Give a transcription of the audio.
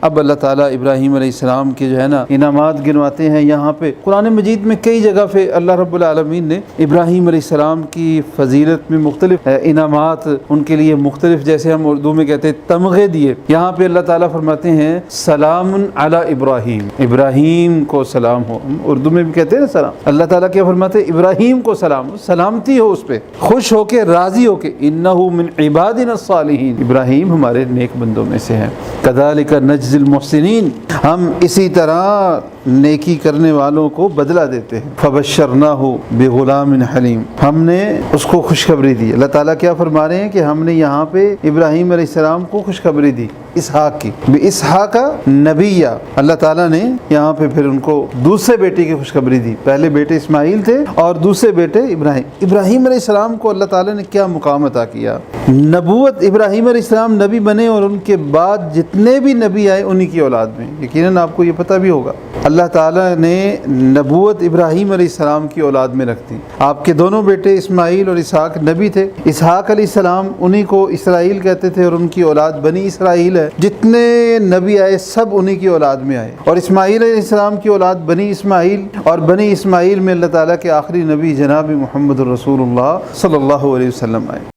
اب اللہ تعالیٰ ابراہیم علیہ السلام کے جو ہے نا انعامات گنواتے ہیں۔ یہاں پہ قرآن مجید میں کئی جگہ پہ اللہ رب العالمین نے ابراہیم علیہ السلام کی فضیلت میں مختلف انعامات ان کے لیے مختلف، جیسے ہم اردو میں کہتے ہیں تمغے دیے۔ یہاں پہ اللہ تعالیٰ فرماتے ہیں سلام علی ابراہیم، ابراہیم کو سلام ہو، اردو میں بھی کہتے ہیں نا سلام۔ اللہ تعالیٰ کیا فرماتے ہیں؟ ابراہیم کو سلام، سلامتی ہو اس پہ، خوش ہو کے راضی ہو کے، انہ من عبادنا الصالحین، ابراہیم ہمارے نیک بندوں میں سے ہیں۔ کذالک نجزی المحسنین، ہم اسی طرح نیکی کرنے والوں کو بدلہ دیتے ہیں۔ فبشرناہ بغلام حلیم، ہم نے اس کو خوشخبری دی۔ اللہ تعالیٰ کیا فرما رہے ہیں کہ ہم نے یہاں پہ ابراہیم علیہ السلام کو خوشخبری دی اسحاق کی، اسحاق نبیہ۔ اللہ تعالیٰ نے یہاں پہ پھر ان کو دوسرے بیٹے کی خوشخبری دی۔ پہلے بیٹے اسماعیل تھے اور دوسرے بیٹے ابراہیم علیہ السلام کو اللہ تعالیٰ نے کیا مقام عطا کیا؟ نبوت، ابراہیم علیہ السلام نبی بنے اور ان کے بعد جتنے بھی نبی آئے انہی کی اولاد میں، یقیناً آپ کو یہ پتہ بھی ہوگا اللہ تعالیٰ نے نبوت ابراہیم علیہ السلام کی اولاد میں رکھ دی۔ آپ کے دونوں بیٹے اسماعیل اور اسحاق نبی تھے۔ اسحاق علیہ السلام انہی کو اسرائیل کہتے تھے اور ان کی اولاد بنی اسرائیل ہے۔ جتنے نبی آئے سب انہی کی اولاد میں آئے، اور اسماعیل علیہ السلام کی اولاد بنی اسماعیل، اور بنی اسماعیل میں اللہ تعالیٰ کے آخری نبی جناب محمد الرسول اللہ صلی اللہ علیہ وسلم آئے۔